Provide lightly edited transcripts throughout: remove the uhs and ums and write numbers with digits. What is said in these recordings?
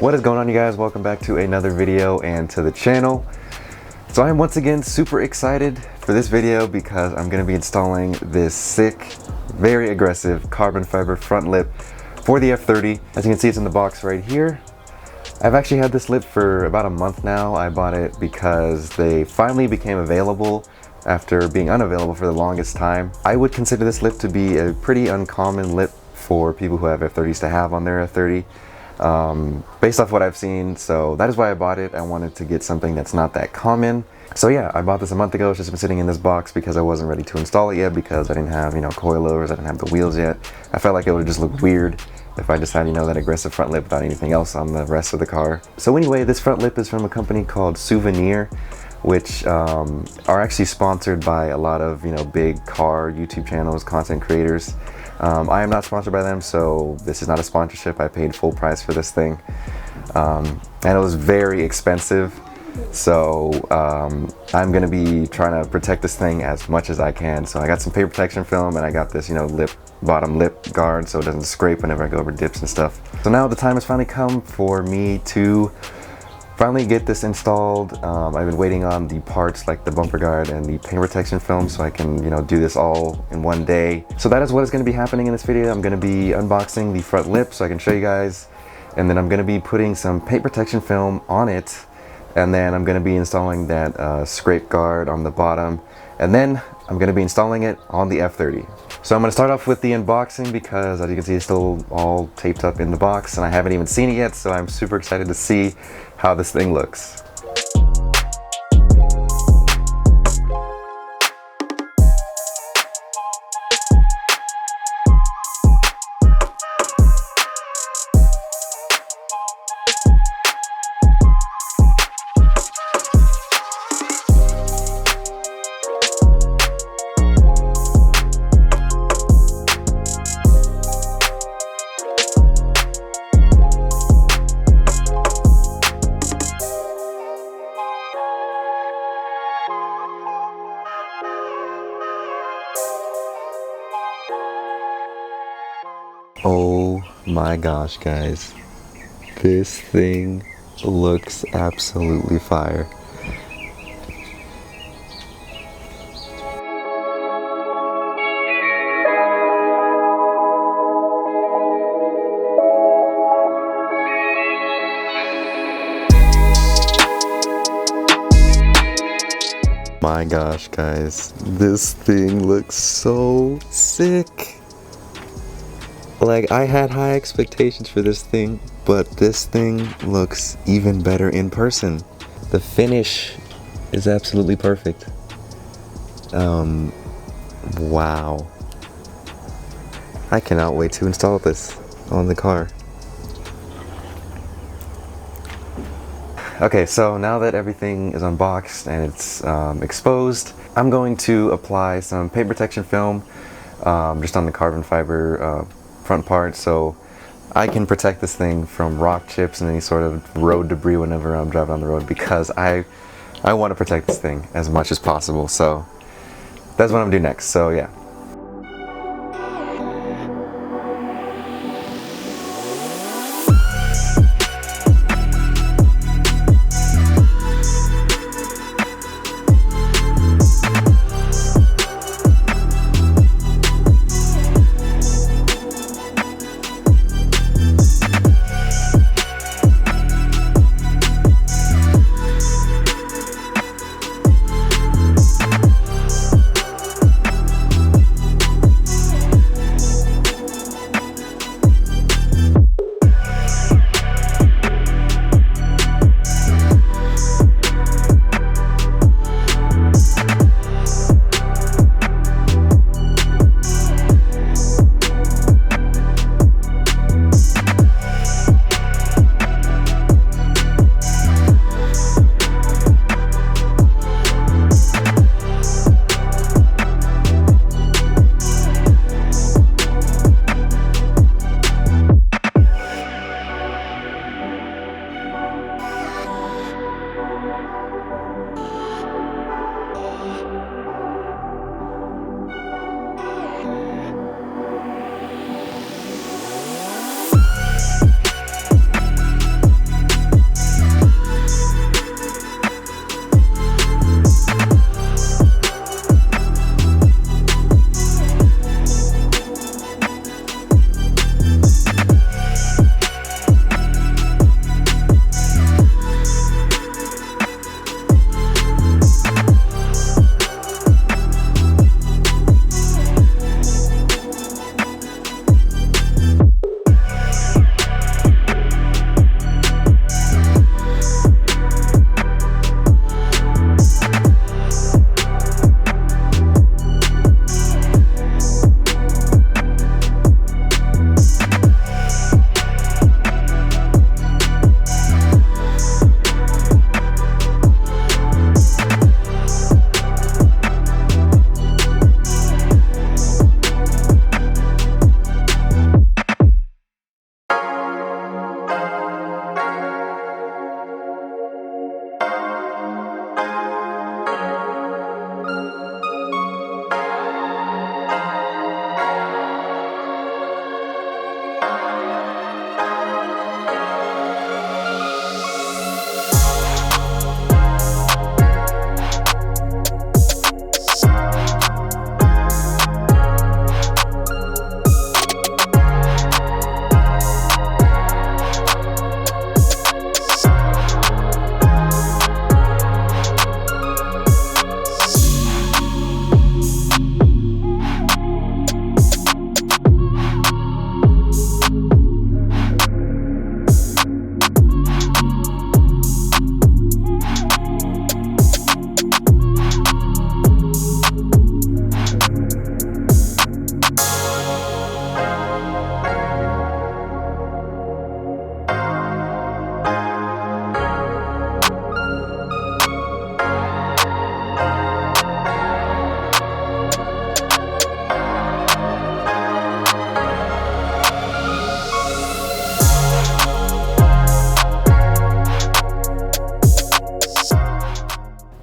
What is going on, you guys? Welcome back to another video and to the channel. So I am once again super excited for this video because I'm going to be installing this sick, very aggressive carbon fiber front lip for the F30. As you can see, it's in the box right here. I've actually had this lip for about a month now. I bought it because they finally became available after being unavailable for the longest time. I would consider this lip to be a pretty uncommon lip for people who have F30s to have on their F30. Based off what I've seen, so that is why I bought it. I wanted to get something that's not that common. So yeah, I bought this a month ago. It's just been sitting in this box because I wasn't ready to install it yet because I didn't have, coilovers, I didn't have the wheels yet. I felt like it would just look weird if I just had, that aggressive front lip without anything else on the rest of the car. So anyway, this front lip is from a company called Souvenir, which are actually sponsored by a lot of, big car YouTube channels, content creators. I am not sponsored by them, so this is not a sponsorship. I paid full price for this thing, and it was very expensive. So I'm gonna be trying to protect this thing as much as I can. So I got some paper protection film, and I got this, bottom lip guard so it doesn't scrape whenever I go over dips and stuff. So now the time has finally come for me to finally get this installed. I've been waiting on the parts like the bumper guard and the paint protection film so I can, do this all in one day. So that is what is going to be happening in this video. I'm going to be unboxing the front lip so I can show you guys, and then I'm going to be putting some paint protection film on it, and then I'm going to be installing that scrape guard on the bottom, and then I'm going to be installing it on the F30. So I'm going to start off with the unboxing because, as you can see, it's still all taped up in the box and I haven't even seen it yet, so I'm super excited to see how this thing looks. Oh my gosh, guys, this thing looks absolutely fire. My gosh, guys, this thing looks so sick. Like, I had high expectations for this thing, but this thing looks even better in person. The finish is absolutely perfect. Wow. I cannot wait to install this on the car. Okay, so now that everything is unboxed and it's exposed, I'm going to apply some paint protection film just on the carbon fiber front part, so I can protect this thing from rock chips and any sort of road debris whenever I'm driving on the road, because I want to protect this thing as much as possible. So that's what I'm gonna do next. So yeah.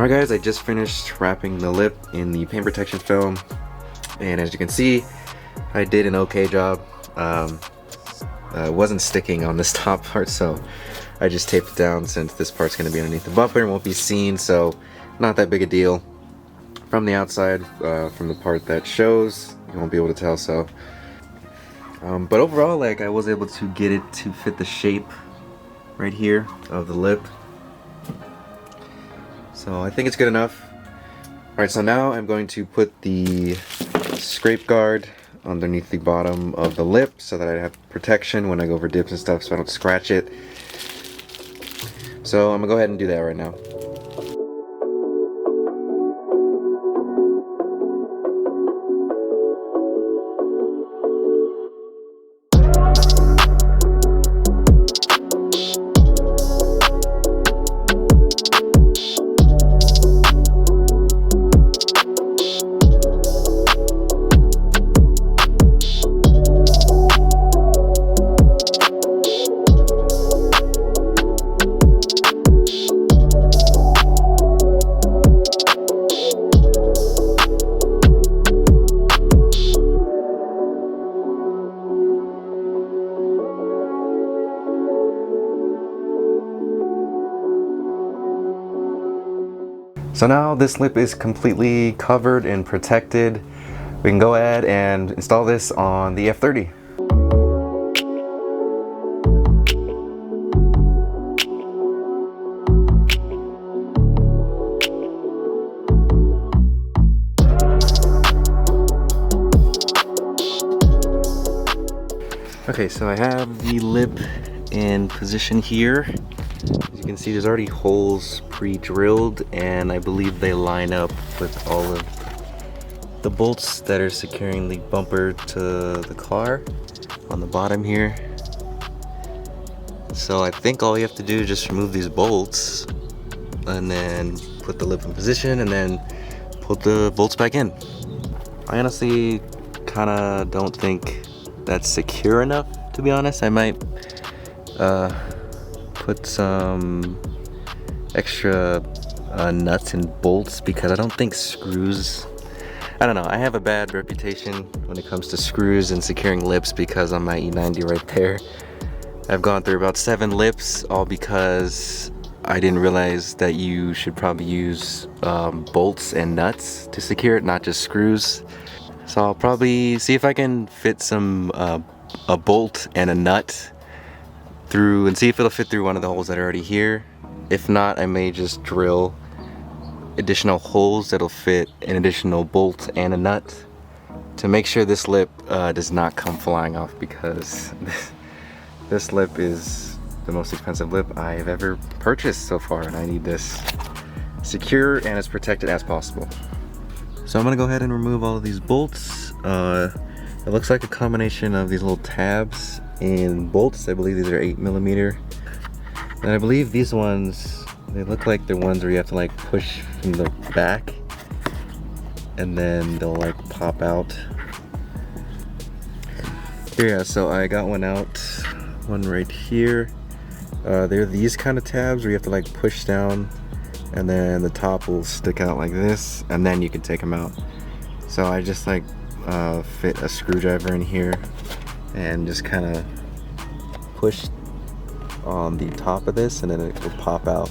Alright guys, I just finished wrapping the lip in the paint protection film, and as you can see, I did an okay job. It wasn't sticking on this top part, so I just taped it down since this part's going to be underneath the bumper and won't be seen, so not that big a deal. From the outside, from the part that shows, you won't be able to tell. So but overall, like, I was able to get it to fit the shape right here of the lip, so I think it's good enough. Alright, so now I'm going to put the scrape guard underneath the bottom of the lip so that I have protection when I go over dips and stuff, so I don't scratch it. So I'm gonna go ahead and do that right now. So now this lip is completely covered and protected. We can go ahead and install this on the F30. Okay, so I have the lip in position here. As you can see, there's already holes pre-drilled, and I believe they line up with all of the bolts that are securing the bumper to the car on the bottom here. So I think all you have to do is just remove these bolts and then put the lip in position and then put the bolts back in. I honestly kind of don't think that's secure enough, to be honest. I might put some extra nuts and bolts, because I don't think screws, I don't know, I have a bad reputation when it comes to screws and securing lips because on my E90 right there, I've gone through about 7 lips, all because I didn't realize that you should probably use bolts and nuts to secure it, not just screws. So I'll probably see if I can fit some a bolt and a nut through and see if it'll fit through one of the holes that are already here. If not, I may just drill additional holes that'll fit an additional bolt and a nut to make sure this lip does not come flying off, because this lip is the most expensive lip I've ever purchased so far, and I need this secure and as protected as possible. So I'm gonna go ahead and remove all of these bolts. It looks like a combination of these little tabs and bolts. I believe these are 8mm. And I believe these ones, they look like they're ones where you have to like push from the back and then they'll like pop out. Here, yeah, so I got one out, one right here. They're these kind of tabs where you have to like push down and then the top will stick out like this, and then you can take them out. So I just like fit a screwdriver in here and just kind of push on the top of this, and then it will pop out.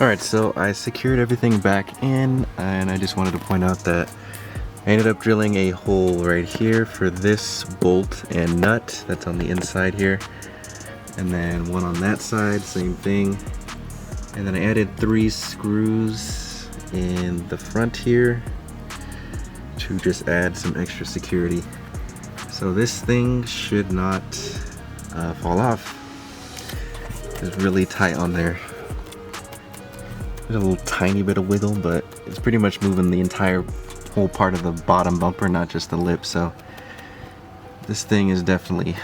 Alright, so I secured everything back in, and I just wanted to point out that I ended up drilling a hole right here for this bolt and nut that's on the inside here, and then one on that side, same thing. And then I added 3 screws in the front here to just add some extra security. So this thing should not fall off. It's really tight on there. There's a little tiny bit of wiggle, but it's pretty much moving the entire whole part of the bottom bumper, not just the lip. So this thing is definitely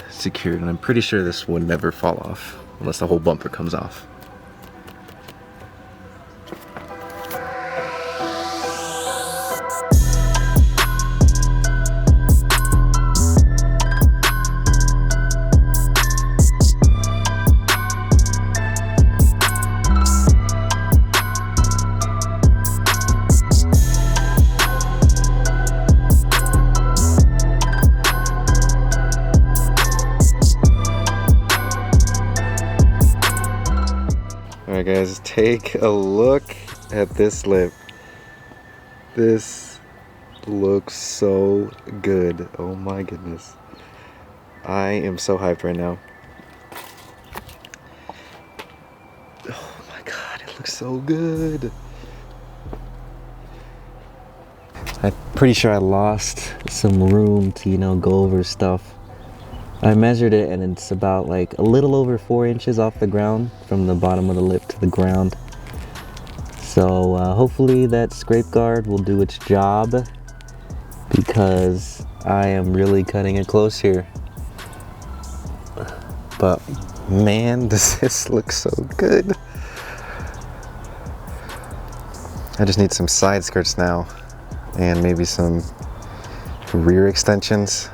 secured, and I'm pretty sure this would never fall off unless the whole bumper comes off. Alright guys, take a look at this lip. This looks so good. Oh my goodness. I am so hyped right now. Oh my god, it looks so good. I'm pretty sure I lost some room to, you know, go over stuff. I measured it and it's about like a little over 4 inches off the ground from the bottom of the lip to the ground. So hopefully that scrape guard will do its job, because I am really cutting it close here. But man, does this look so good. I just need some side skirts now and maybe some rear extensions.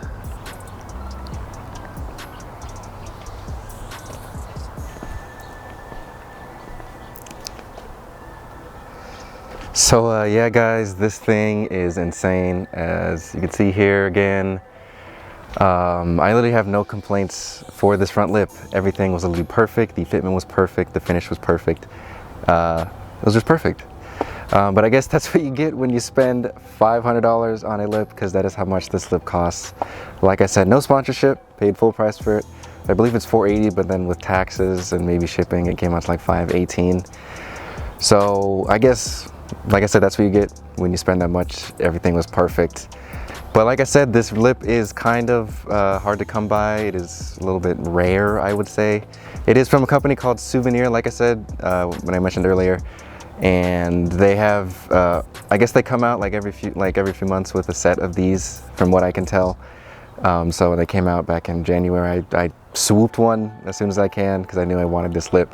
So yeah guys, this thing is insane. As you can see here again, I literally have no complaints for this front lip. Everything was literally perfect. The fitment was perfect. The finish was perfect. It was just perfect. But I guess that's what you get when you spend $500 on a lip, because that is how much this lip costs. Like I said, no sponsorship, paid full price for it. I believe it's $480, but then with taxes and maybe shipping, it came out to like $518. So I guess, like I said, that's what you get when you spend that much. Everything was perfect. But like I said, this lip is kind of hard to come by. It is a little bit rare, I would say. It is from a company called Souvenir, like I said, when I mentioned earlier. And they have, I guess they come out like every few months with a set of these, from what I can tell. So they came out back in January. I swooped one as soon as I can, because I knew I wanted this lip.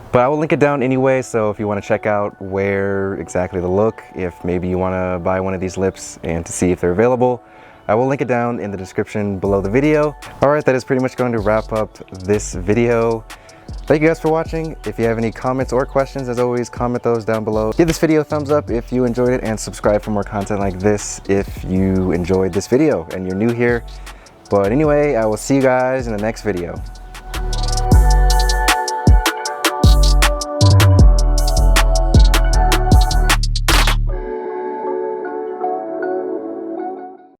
But I will link it down anyway, so if you want to check out where exactly the look, if maybe you want to buy one of these lips and to see if they're available, I will link it down in the description below the video. Alright, that is pretty much going to wrap up this video. Thank you guys for watching. If you have any comments or questions, as always, comment those down below. Give this video a thumbs up if you enjoyed it, and subscribe for more content like this if you enjoyed this video and you're new here. But anyway, I will see you guys in the next video.